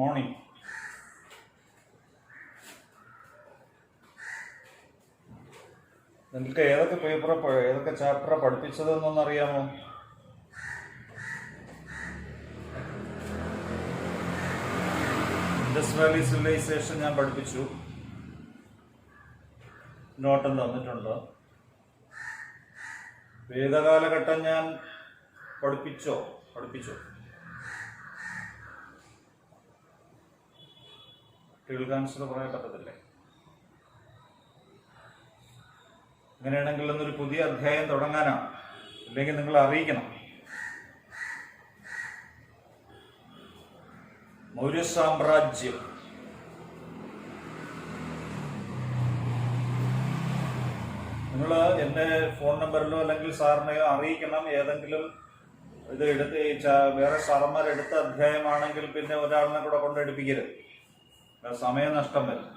Morning. നിങ്ങൾക്ക് ഏതൊക്കെ ഏതൊക്കെ ചാപ്റ്ററാ പഠിപ്പിച്ചതെന്നൊന്നറിയാമോ? ഇൻഡസ് വാലി സിവിലൈസേഷൻ ഞാൻ പഠിപ്പിച്ചു, നോട്ടും തന്നിട്ടുണ്ട്. വേദകാലഘട്ടം ഞാൻ പഠിപ്പിച്ചു. കേൾക്കാൻസർ പറയാൻ പറ്റത്തില്ലേ? അങ്ങനെയാണെങ്കിൽ ഇന്നൊരു പുതിയ അധ്യായം തുടങ്ങാനാണ്, ഇല്ലെങ്കിൽ നിങ്ങൾ അറിയിക്കണം. മൗര്യ സാമ്രാജ്യം. നിങ്ങൾ എൻ്റെ ഫോൺ നമ്പറിലോ അല്ലെങ്കിൽ സാറിനെയോ അറിയിക്കണം. ഏതെങ്കിലും ഇത് വേറെ സാറന്മാരെടുത്ത അധ്യായമാണെങ്കിൽ പിന്നെ ഒരാളിനെ കൂടെ കൊണ്ടെടുപ്പിക്കരുത്, സമയനഷ്ടം വരും.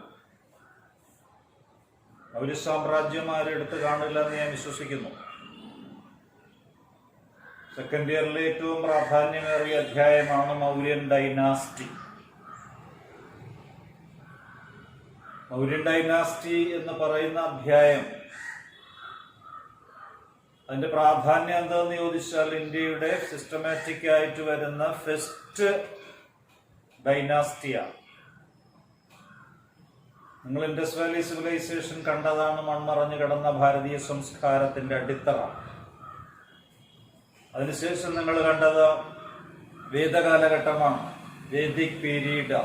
മൗര്യ സാമ്രാജ്യം ആരും എടുത്ത് കാണില്ല എന്ന് ഞാൻ വിശ്വസിക്കുന്നു. സെക്കൻഡ് ഇയറിലെ ഏറ്റവും പ്രാധാന്യമേറിയ അധ്യായമാണ് മൗര്യൻ ഡൈനാസ്റ്റി. മൗര്യൻ ഡൈനാസ്റ്റി എന്ന് പറയുന്ന അധ്യായം, അതിന്റെ പ്രാധാന്യം എന്താണെന്ന് ചോദിച്ചാൽ, ഇന്ത്യയുടെ സിസ്റ്റമാറ്റിക് ആയിട്ട് വരുന്ന ഫസ്റ്റ് ഡൈനാസ്റ്റിയാണ്. നിങ്ങൾ ഇൻഡസ് വാലി സിവിലൈസേഷൻ കണ്ടതാണ്, മൺമറഞ്ഞു കിടന്ന ഭാരതീയ സംസ്കാരത്തിന്റെ അടിത്തറ. അതിനുശേഷം നിങ്ങൾ കണ്ടത് വേദകാലഘട്ടമാണ്, വേദിക് പീരീഡ്.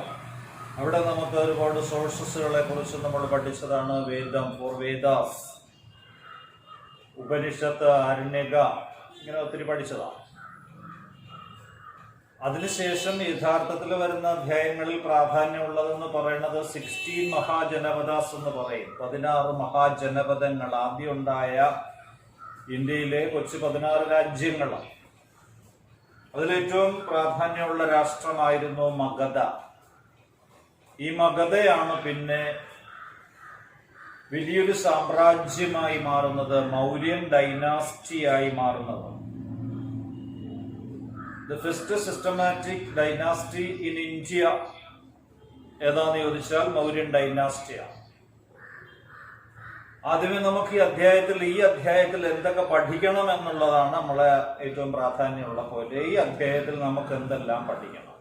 അവിടെ നമുക്ക് ഒരുപാട് സോഴ്സസുകളെ കുറിച്ച് നമ്മൾ പഠിച്ചതാണ്. വേദം, ഫോർ വേദാസ്, ഉപനിഷത്ത്, ആരണ്യക, ഇങ്ങനെ ഒത്തിരി പഠിച്ചതാണ്. അതിനുശേഷം യഥാർത്ഥത്തിൽ വരുന്ന അധ്യായങ്ങളിൽ പ്രാധാന്യമുള്ളതെന്ന് പറയുന്നത് 16 മഹാജനപദാസ് എന്ന് പറയും. 16 മഹാജനപദങ്ങൾ. ആദ്യം ഉണ്ടായ ഇന്ത്യയിലെ കൊച്ചു 16 രാജ്യങ്ങളാണ്. അതിലേറ്റവും പ്രാധാന്യമുള്ള രാഷ്ട്രമായിരുന്നു മഗധ. ഈ മഗധയാണ് പിന്നെ വലിയൊരു സാമ്രാജ്യമായി മാറുന്നത്, മൗര്യൻ ഡൈനാസ്റ്റിയായി മാറുന്നത്. The first systematic dynasty in India ഏതാന്ന് ചോദിച്ചാൽ മൗര്യൻ ഡൈനാസ്റ്റിയാണ്. ആദ്യമേ നമുക്ക് ഈ അധ്യായത്തിൽ എന്തൊക്കെ പഠിക്കണം എന്നുള്ളതാണ് നമ്മളെ ഏറ്റവും പ്രാധാന്യമുള്ള പോലെ. ഈ അധ്യായത്തിൽ നമുക്ക് എന്തെല്ലാം പഠിക്കണം?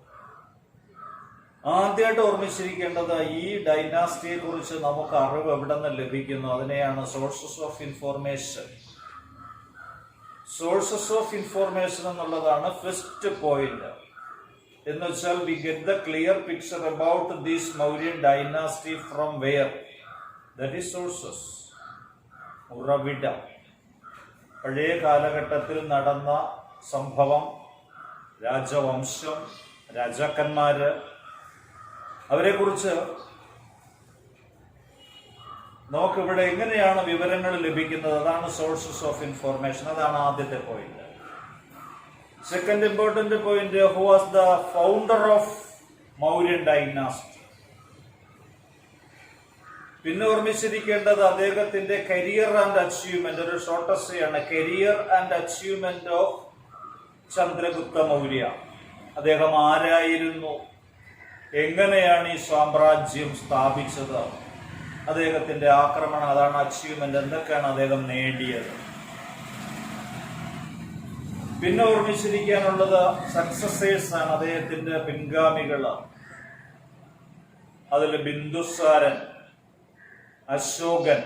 ആദ്യമായിട്ട് ഓർമ്മിച്ചിരിക്കേണ്ടത്, ഈ ഡൈനാസ്റ്റിയെ കുറിച്ച് നമുക്ക് അറിവ് എവിടെ നിന്ന് ലഭിക്കുന്നു, അതിനെയാണ് sources of information. Sources of information എന്നുള്ളതാണ് ഫസ്റ്റ് പോയിന്റ്. എന്ന് വെച്ചാൽ we get the clear picture about this Mauryan dynasty from where? That is sources, ഉറവിടം. പഴയ കാലഘട്ടത്തിൽ നടന്ന സംഭവം, രാജവംശം, രാജാക്കന്മാര്, അവരെക്കുറിച്ച് നമുക്കിവിടെ എങ്ങനെയാണ് വിവരങ്ങൾ ലഭിക്കുന്നത്? അതാണ് സോഴ്സസ് ഓഫ് ഇൻഫോർമേഷൻ. അതാണ് ആദ്യത്തെ point. Second important point, who was the founder of Mauryan dynasty. പിന്നെ ഓർമ്മിച്ചിരിക്കേണ്ടത് അദ്ദേഹത്തിന്റെ കരിയർ ആൻഡ് അച്ചീവ്മെന്റ്. ഒരു ഷോർട്ട് എസ്സേയാണ്, career and achievement of Chandragupta Maurya. അദ്ദേഹം ആരായിരുന്നു, എങ്ങനെയാണ് ഈ സാമ്രാജ്യം സ്ഥാപിച്ചത്, അദ്ദേഹത്തിന്റെ ആക്രമണം, അതാണ് അച്ചീവ്മെന്റ്, എന്തൊക്കെയാണ് അദ്ദേഹം നേടിയത്. പിന്നെ ഓർമ്മിച്ചിരിക്കാനുള്ളത് സക്സസേഴ്സ് ആണ്, അദ്ദേഹത്തിന്റെ പിൻഗാമികള്. അതിൽ ബിന്ദുസാരൻ, അശോകൻ,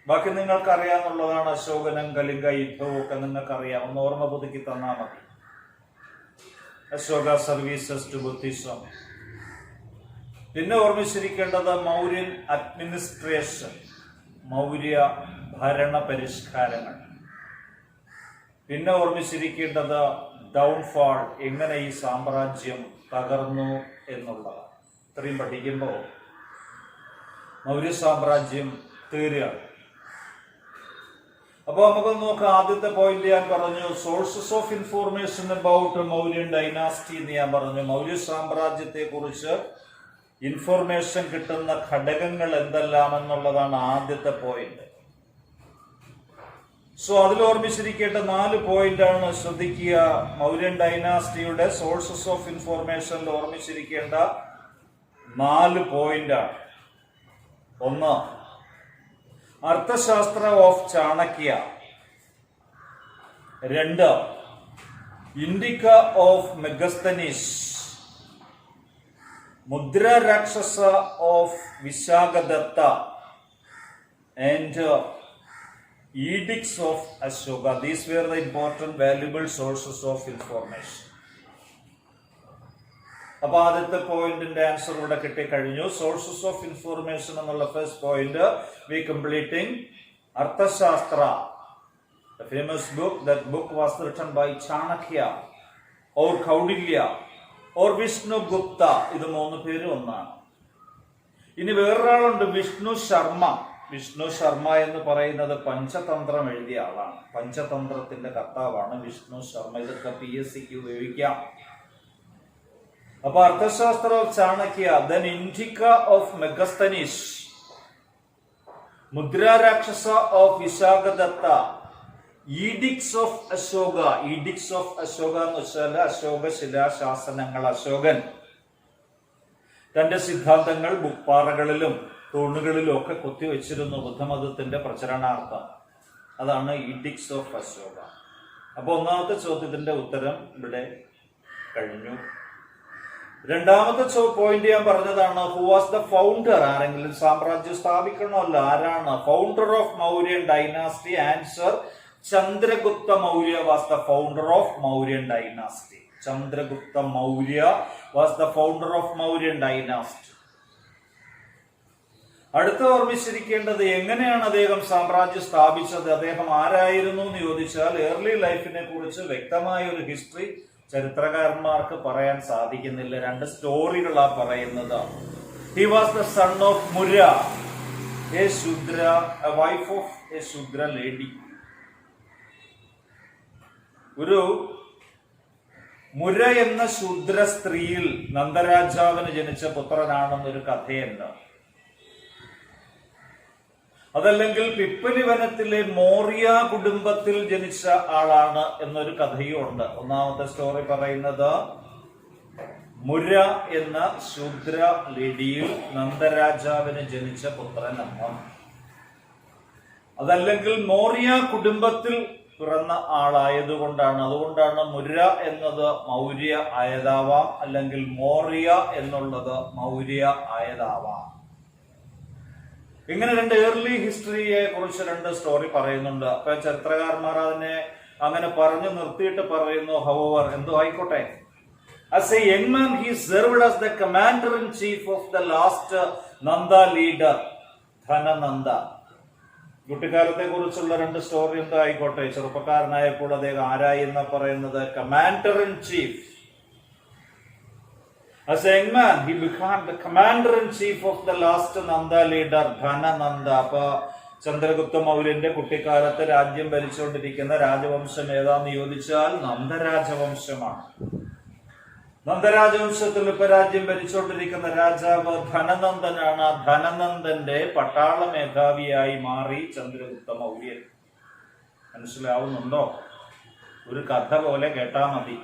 ബാക്കി നിങ്ങൾക്ക് അറിയാവുന്നതാണ്. അശോകനും കലിംഗ യുദ്ധവും ഒക്കെ നിങ്ങൾക്കറിയാം, ഒന്ന് ഓർമ്മ പുതുക്കി തന്നാൽ മതി. Ashoka services to Buddhism. പിന്നെ ഓർമ്മിച്ചിരിക്കേണ്ടത് മൗര്യൻ അഡ്മിനിസ്ട്രേഷൻ, മൗര്യ ഭരണ പരിഷ്കാരങ്ങൾ. പിന്നെ ഓർമ്മിച്ചിരിക്കേണ്ടത് ഡൗൺഫാൾ, എങ്ങനെ ഈ സാമ്രാജ്യം തകർന്നു എന്നുള്ളതാണ്. ഇത്രയും പഠിക്കുമ്പോൾ മൗര്യ സാമ്രാജ്യം തീരുകയാണ്. അപ്പോൾ നമുക്കൊന്ന് നോക്കാം. ആദ്യത്തെ പോയിന്റ് ഞാൻ പറഞ്ഞു, sources of information about Mauryan dynasty എന്ന് ഞാൻ പറഞ്ഞു. മൗര്യ സാമ്രാജ്യത്തെ കുറിച്ച് ഇൻഫോർമേഷൻ കിട്ടുന്ന ഘടകങ്ങൾ എന്തെല്ലാം എന്നുള്ളതാണ് ആദ്യത്തെ പോയിന്റ്. സോ അതിൽ ഓർമ്മിച്ചിരിക്കേണ്ട 4 പോയിന്റാണ്. ശ്രദ്ധിക്കുക, മൗര്യൻ ഡൈനാസ്റ്റിയുടെ സോഴ്സസ് ഓഫ് ഇൻഫോർമേഷനിൽ ഓർമ്മിച്ചിരിക്കേണ്ട 4 പോയിന്റാണ്. 1, Arthashastra of Chanakya. 2, Indica of Megasthenes. Mudra Rakshasa of Vishakhadatta. And edicts of Ashoka. These were the important valuable sources of information. അപ്പൊ ആദ്യത്തെ പോയിന്റിന്റെ ആൻസർ ഇവിടെ കിട്ടിക്കഴിഞ്ഞു. സോഴ്സസ് ഓഫ് ഇൻഫോർമേഷൻ എന്നുള്ള first point we completing Arthashastra. The famous book, that book was written by Chanakya or Kaudilya or Vishnu Gupta. ഇത് 3 പേര് ഒന്നാണ്. ഇനി വേറൊരാളുണ്ട്, വിഷ്ണു ശർമ്മ. വിഷ്ണു ശർമ്മ എന്ന് പറയുന്നത് പഞ്ചതന്ത്രം എഴുതിയ ആളാണ്. പഞ്ചതന്ത്രത്തിന്റെ കർത്താവാണ് വിഷ്ണു ശർമ്മ. ഇതൊക്കെ PSCക്ക് ഉപയോഗിക്കാം. അപ്പൊ Arthashastra of Chanakya, then Indica of Megasthenes, Mudrarakshasa of Vishakhadatta, edicts of Ashoka. Edicts of Ashoka എന്ന് വെച്ചാൽ അശോക ശിലാശാസനങ്ങൾ. അശോകൻ തന്റെ സിദ്ധാന്തങ്ങൾ ബുക്പാറകളിലും തൂണുകളിലും ഒക്കെ കൊത്തിവെച്ചിരുന്നു ബുദ്ധമതത്തിന്റെ പ്രചരണാർത്ഥം. അതാണ് ഈഡിക്സ് ഓഫ് അശോക. അപ്പൊ ഒന്നാമത്തെ ചോദ്യത്തിന്റെ ഉത്തരം ഇവിടെ കഴിഞ്ഞു. രണ്ടാമത്തെ പോയിന്റ് ഞാൻ പറഞ്ഞതാണ്, ഹു വാസ് ദ ഫൗണ്ടർ. ആരെങ്കിലും സാമ്രാജ്യം സ്ഥാപിക്കണമല്ലോ, ആരാണ് founder of Mauryan dynasty? Answer, Chandragupta Maurya was the founder of Mauryan dynasty. Chandragupta Maurya was the founder of Mauryan dynasty. അടുത്ത ഓർമ്മിച്ചിരിക്കേണ്ടത്, എങ്ങനെയാണ് അദ്ദേഹം സാമ്രാജ്യം സ്ഥാപിച്ചത്, അദ്ദേഹം ആരായിരുന്നു എന്ന് ചോദിച്ചാൽ ഏർലി ലൈഫിനെ കുറിച്ച് വ്യക്തമായ ഒരു ഹിസ്റ്ററി ചരിത്രകാരന്മാർക്ക് പറയാൻ സാധിക്കുന്നില്ല. 2 സ്റ്റോറികളാ പറയുന്നത്. He was the son of Mura, a Shudra, a wife of a Shudra lady. ഒരു മുര എന്ന ശൂദ്ര സ്ത്രീയിൽ നന്ദരാജാവിന് ജനിച്ച പുത്രനാണെന്നൊരു കഥയുണ്ട്. അതല്ലെങ്കിൽ പിപ്പലി വനത്തിലെ മോറിയ കുടുംബത്തിൽ ജനിച്ച ആളാണ് എന്നൊരു കഥയും ഉണ്ട്. ഒന്നാമത്തെ സ്റ്റോറി പറയുന്നത് മുര എന്ന ശൂദ്ര ലേഡിയിൽ നന്ദരാജാവിന് ജനിച്ച പുത്രനെന്ന്. അതല്ലെങ്കിൽ മോറിയ കുടുംബത്തിൽ പിറന്ന ആളായതുകൊണ്ടാണ്. അതുകൊണ്ടാണ് മുര എന്നത് മൗര്യ ആയതാവാം, അല്ലെങ്കിൽ മോറിയ എന്നുള്ളത് മൗര്യ ആയതാവാം. ഇങ്ങനെ 2 ഏർലി ഹിസ്റ്ററിയെ കുറിച്ച് 2 സ്റ്റോറി പറയുന്നുണ്ട്. അപ്പൊ ചരിത്രകാരന്മാർ അതിനെ അങ്ങനെ പറഞ്ഞു നിർത്തിയിട്ട് പറയുന്നു, ഹവർ എന്തോ ആയിക്കോട്ടെ, as a young man he served as the commander in chief of the last Nanda leader, ധനനന്ദ. കുട്ടിക്കാലത്തെ കുറിച്ചുള്ള 2 സ്റ്റോറി എന്തോ ആയിക്കോട്ടെ, ചെറുപ്പക്കാരനായപ്പോൾ അദ്ദേഹം ആരായി എന്ന് പറയുന്നത് commander in chief. As a young man, he became the commander-in-chief of the last Nanda leader, ധനനന്ദ. അപ്പൊ ചന്ദ്രഗുപ്ത മൗര്യന്റെ കുട്ടിക്കാലത്ത് രാജ്യം ഭരിച്ചുകൊണ്ടിരിക്കുന്ന രാജവംശം ഏതാന്ന് ചോദിച്ചാൽ നന്ദരാജവംശമാണ്. നന്ദരാജവംശത്തിൽ ഇപ്പൊ രാജ്യം ഭരിച്ചുകൊണ്ടിരിക്കുന്ന രാജാവ് ധനനന്ദനാണ്. ധനനന്ദന്റെ പട്ടാള മേധാവിയായി മാറി ചന്ദ്രഗുപ്ത മൗര്യൻ. മനസ്സിലാവുന്നുണ്ടോ? ഒരു കഥ പോലെ കേട്ടാ മതി.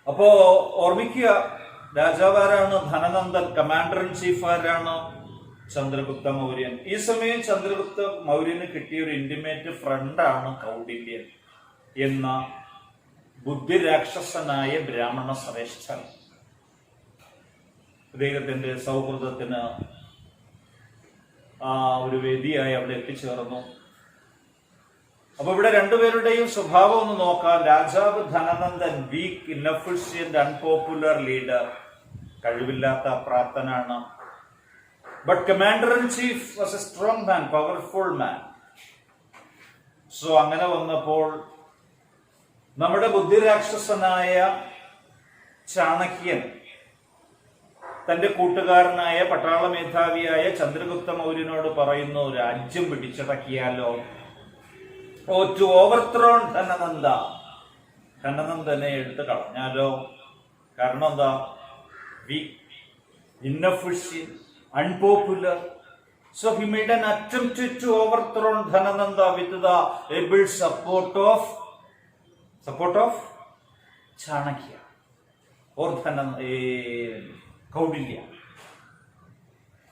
അപ്പോ ഓർമ്മിക്കുക, രാജാവ് ആരാണ്? ധനനന്ദൻ. കമാൻഡർ ഇൻ ചീഫ് ആരാണ്? ചന്ദ്രഗുപ്ത മൗര്യൻ. ഈ സമയം ചന്ദ്രഗുപ്ത മൗര്യന് കിട്ടിയ ഒരു ഇന്റിമേറ്റ് ഫ്രണ്ടാണ് കൗടില്യൻ എന്ന ബുദ്ധിരാക്ഷസനായ ബ്രാഹ്മണ ശ്രേഷ്ഠൻ. അദ്ദേഹത്തിന്റെ സൗഹൃദത്തിന് ഒരു വേദിയായി അവിടെ എത്തിച്ചേർന്നു. അപ്പൊ ഇവിടെ 2 പേരുടെയും സ്വഭാവം ഒന്ന് നോക്കാം. രാജാവ് ധനനന്ദൻ, വീക്ക്, ഇൻഎഫിഷ്യന്റ്, അൺപോപ്പുലർ ലീഡർ, കഴിവില്ലാത്ത അപ്രാപ്തനാണ്. But commander in chief was a strong man, powerful man. So അങ്ങനെ വന്നപ്പോൾ നമ്മുടെ ബുദ്ധിരാക്ഷസനായ ചാണക്യൻ തന്റെ കൂട്ടുകാരനായ പട്ടാള മേധാവിയായ ചന്ദ്രഗുപ്ത മൗര്യനോട് പറയുന്നു, രാജ്യം പിടിച്ചടക്കിയാലോ? ടു ഓവർത്രോൺ ധനനന്ദ, ധനനന്ദനെ എടുത്ത് കളഞ്ഞാലോ? കാരണം എന്താ? Weak, inefficient, unpopular, So he made an attempt to overthrow Dhanananda with the able support of Chanakya or Kaudilya.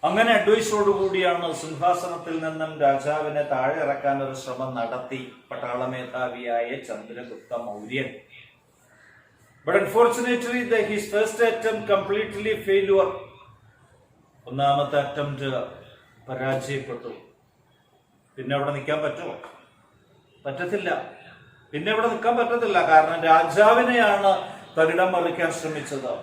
അങ്ങനെ അഡ്വൈസോടുകൂടിയാണ് സിംഹാസനത്തിൽ നിന്നും രാജാവിനെ താഴെ ഇറക്കാൻ ഒരു ശ്രമം നടത്തി പട്ടാളമേധാവിയായ Chandragupta Mauryan. But unfortunately, his first attempt completely failure. ഒന്നാമത്തെ അറ്റംപ്റ്റ് പരാജയപ്പെട്ടു. പിന്നെ അവിടെ നിൽക്കാൻ പറ്റുമോ? പറ്റത്തില്ല. പിന്നെ ഇവിടെ നിൽക്കാൻ പറ്റത്തില്ല. കാരണം രാജാവിനെയാണ് തകിടം മറിക്കാൻ ശ്രമിച്ചത്.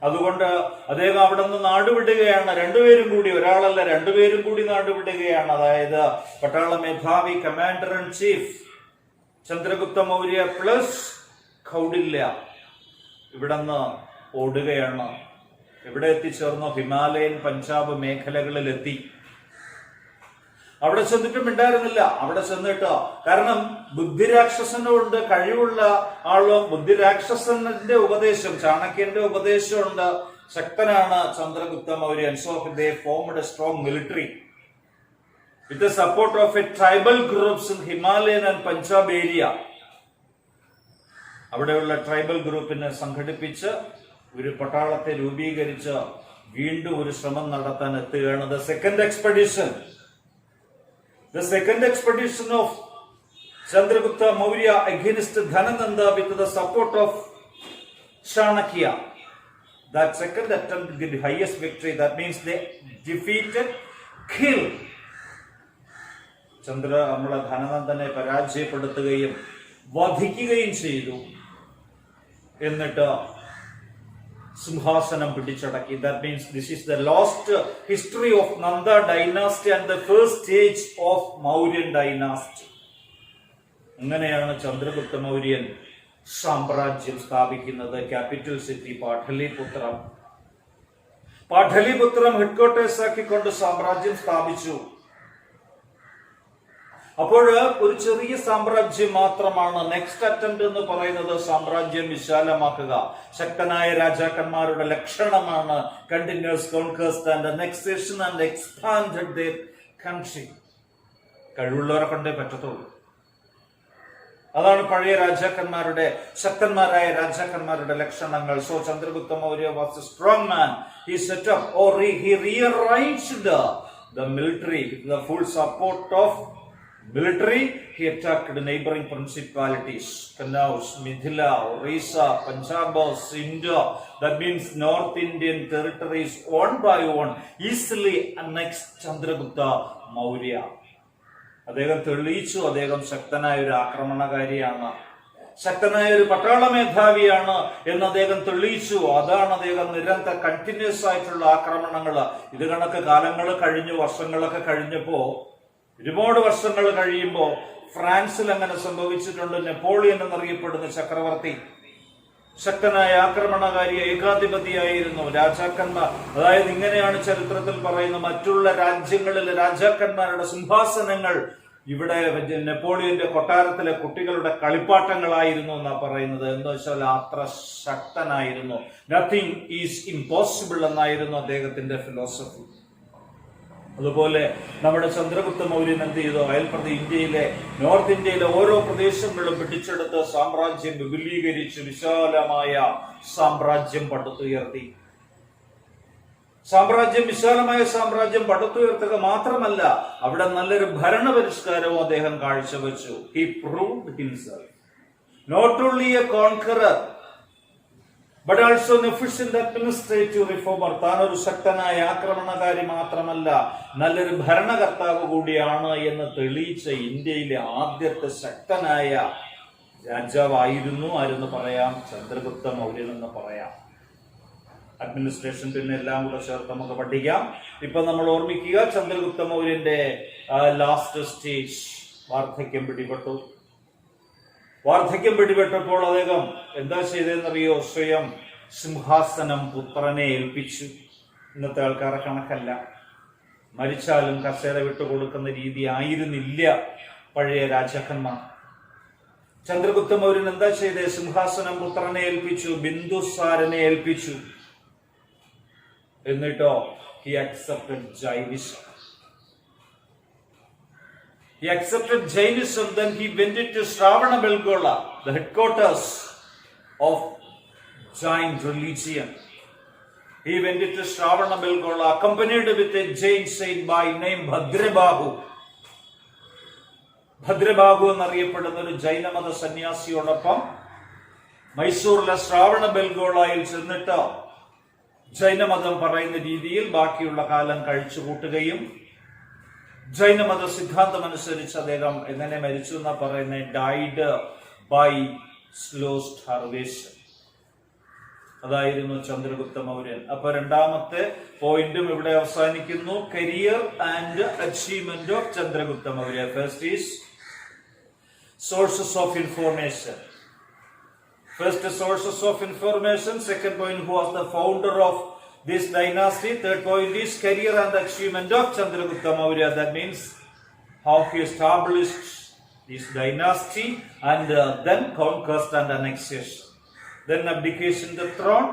അതുകൊണ്ട് അദ്ദേഹം അവിടെ നിന്ന് നാടുവിടുകയാണ്. രണ്ടുപേരും കൂടി, ഒരാളല്ല രണ്ടുപേരും കൂടി നാടുവിടുകയാണ്. അതായത് പട്ടാള മേധാവി, commander in chief Chandragupta Maurya plus Kautilya ഇവിടെ നിന്ന് ഓടുകയാണ്. എവിടെ എത്തിച്ചേർന്നു? ഹിമാലയൻ പഞ്ചാബ് മേഖലകളിലെത്തി. അവിടെ ചെന്നിട്ടും ഉണ്ടായിരുന്നില്ല. അവിടെ ചെന്നിട്ട്, കാരണം ബുദ്ധിരാക്ഷസനുണ്ട്, കഴിവുള്ള ആളും, ബുദ്ധിരാക്ഷസന്റെ ഉപദേശം, ചാണക്യന്റെ ഉപദേശമുണ്ട്, ശക്തനാണ് Chandragupta Mauryan. So they formed a strong military with the support of a tribal groups in Himalayan and Punjab area. അവിടെയുള്ള ട്രൈബൽ ഗ്രൂപ്പിനെ സംഘടിപ്പിച്ച് ഒരു പട്ടാളത്തെ രൂപീകരിച്ച് വീണ്ടും ഒരു ശ്രമം നടത്താൻ എത്തുകയാണ്. The second expedition of Chandragupta Maurya against Dhanananda with the support of Chanakya. That second attempt did the highest victory. That means they defeated, killed. നമ്മളെ ധനനന്ദനെ പരാജയപ്പെടുത്തുകയും വധിക്കുകയും ചെയ്തു. എന്നിട്ട് സിംഹാസനം പിടിച്ചടക്കി. That means this is the last history of Nanda dynasty and the first stage of Mauryan dynasty. അങ്ങനെയാണ് ചന്ദ്രഗുപ്ത മൗര്യൻ സാമ്രാജ്യം സ്ഥാപിക്കുന്നത്. Capital city പാഠലിപുത്രം headquarters ആക്കിക്കൊണ്ട് സാമ്രാജ്യം സ്ഥാപിച്ചു. അപ്പോൾ ഒരു ചെറിയ സാമ്രാജ്യം മാത്രമാണ്. നെക്സ്റ്റ് അറ്റംപ്റ്റ് എന്ന് പറയുന്നത് സാമ്രാജ്യം വിശാലമാക്കുക. ശക്തനായ രാജാക്കന്മാരുടെ ലക്ഷണമാണ് continuous conquest and annexation and expanded their country. കഴിവുള്ളവരെ കൊണ്ടേ പറ്റത്തുള്ളൂ. അതാണ് പഴയ രാജാക്കന്മാരുടെ, ശക്തന്മാരായ രാജാക്കന്മാരുടെ ലക്ഷണങ്ങൾ. So Chandragupta Maurya was a strong man. He set up or he rearranged the military with the full support of military. He attacked the neighboring principalities, Kanaus, Mithila, Orissa, Punjab, Sindh. That means North Indian territories one by one easily annexed Chandragupta Maurya. അദ്ദേഹം തെളിയിച്ചു അദ്ദേഹം ശക്തനായ ഒരു ആക്രമണകാരിയാണ്, ശക്തനായ ഒരു പട്ടാള മേധാവിയാണ് എന്ന് അദ്ദേഹം തെളിയിച്ചു. അതാണ് അദ്ദേഹം നിരന്തര കണ്ടിന്യൂസ് ആയിട്ടുള്ള ആക്രമണങ്ങൾ. ഇത് കണക്ക് കാലങ്ങൾ കഴിഞ്ഞു, വർഷങ്ങളൊക്കെ കഴിഞ്ഞപ്പോ, ഒരുപാട് വർഷങ്ങൾ കഴിയുമ്പോൾ ഫ്രാൻസിൽ അങ്ങനെ സംഭവിച്ചിട്ടുണ്ട്. നെപ്പോളിയൻ എന്നറിയപ്പെടുന്ന ചക്രവർത്തി ശക്തനായ ആക്രമണകാരി ഏകാധിപതിയായിരുന്നു. രാജാക്കന്മാർ, അതായത് ഇങ്ങനെയാണ് ചരിത്രത്തിൽ പറയുന്നത്, മറ്റുള്ള രാജ്യങ്ങളിലെ രാജാക്കന്മാരുടെ സിംഹാസനങ്ങൾ ഇവിടെ നെപ്പോളിയന്റെ കൊട്ടാരത്തിലെ കുട്ടികളുടെ കളിപ്പാട്ടങ്ങളായിരുന്നു എന്നാ പറയുന്നത്. എന്താ വെച്ചാൽ അത്ര ശക്തനായിരുന്നു. നത്തിങ് ഈസ് ഇമ്പോസിബിൾ എന്നായിരുന്നു അദ്ദേഹത്തിന്റെ ഫിലോസഫി. അതുപോലെ നമ്മുടെ ചന്ദ്രഗുപ്ത മൗര്യൻ എന്ത് ചെയ്തു? ഇന്ത്യയിലെ നോർത്ത് ഇന്ത്യയിലെ ഓരോ പ്രദേശങ്ങളും പിടിച്ചെടുത്ത് സാമ്രാജ്യം വിപുലീകരിച്ച് വിശാലമായ സാമ്രാജ്യം പടുത്തുയർത്തി. വിശാലമായ സാമ്രാജ്യം പടുത്തുയർത്തുക മാത്രമല്ല, അവിടെ നല്ലൊരു ഭരണപരിഷ്കാരവും അദ്ദേഹം കാഴ്ചവെച്ചു. He proved himself not only a conqueror but also an efficient administrative reformer. താൻ ഒരു ശക്തനായ ആക്രമണകാരി മാത്രമല്ല, നല്ലൊരു ഭരണകർത്താവ് കൂടിയാണ് എന്ന് തെളിയിച്ച ഇന്ത്യയിലെ ആദ്യത്തെ ശക്തനായ രാജാവായിരുന്നു ആരെന്ന് പറയാം? ചന്ദ്രഗുപ്ത മൗര്യൻ എന്ന് പറയാം. അഡ്മിനിസ്ട്രേഷൻ പിന്നെ എല്ലാം കൂടെ ചേർത്ത് നമുക്ക് പഠിക്കാം. ഇപ്പൊ നമ്മൾ ഓർമ്മിക്കുക, ചന്ദ്രഗുപ്ത മൗര്യന്റെ ലാസ്റ്റ് സ്റ്റേജ് വാർദ്ധക്യം പിടിപെട്ടപ്പോൾ അദ്ദേഹം എന്താ ചെയ്തതെന്നറിയോ? സ്വയം സിംഹാസനം പുത്രനെ ഏൽപ്പിച്ചു. ഇന്നത്തെ ആൾക്കാരെ കണക്കല്ല, മരിച്ചാലും കസേര വിട്ടുകൊടുക്കുന്ന രീതി ആയിരുന്നില്ല പഴയ രാജാക്കന്മാർ. ചന്ദ്രഗുപ്ത മൗര്യൻ എന്താ ചെയ്തേ? സിംഹാസനം പുത്രനെ ഏൽപ്പിച്ചു, ബിന്ദുസാരനെ ഏൽപ്പിച്ചു. എന്നിട്ടോ he accepted Jaivism. He accepted Jainism, then he went into Shravanabelgola, the headquarters of Jain religion. He went into Shravanabelgola, accompanied with a Jain saint by name Bhadrabahu. ഭദ്രബാഹു എന്നറിയപ്പെടുന്ന ഒരു ജൈനമത സന്യാസിയോടൊപ്പം മൈസൂറിലെ ശ്രാവണബെൽഗോളയിൽ ചെന്നിട്ട് ജൈനമതം പറയുന്ന രീതിയിൽ ബാക്കിയുള്ള കാലം കഴിച്ചു കൂട്ടുകയും ജൈനമത സിദ്ധാന്തം അനുസരിച്ച് അദ്ദേഹം എങ്ങനെ മരിച്ചു എന്നാ പറയുന്നത്, ഡൈഡ് ബൈ സ്ലോ സ്റ്റാർവേഷൻ. അതായിരുന്നു ചന്ദ്രഗുപ്ത മൗര്യൻ. അപ്പൊ രണ്ടാമത്തെ പോയിന്റും ഇവിടെ അവസാനിക്കുന്നു. Career and achievement of Chandragupta Maurya. First is sources of information. First, sources of information. Second point, who was the founder of this dynasty. Third point is career and achievement of Chandragupta Maurya. That means how he established this dynasty and then conquest and annexation. Then abdication the throne.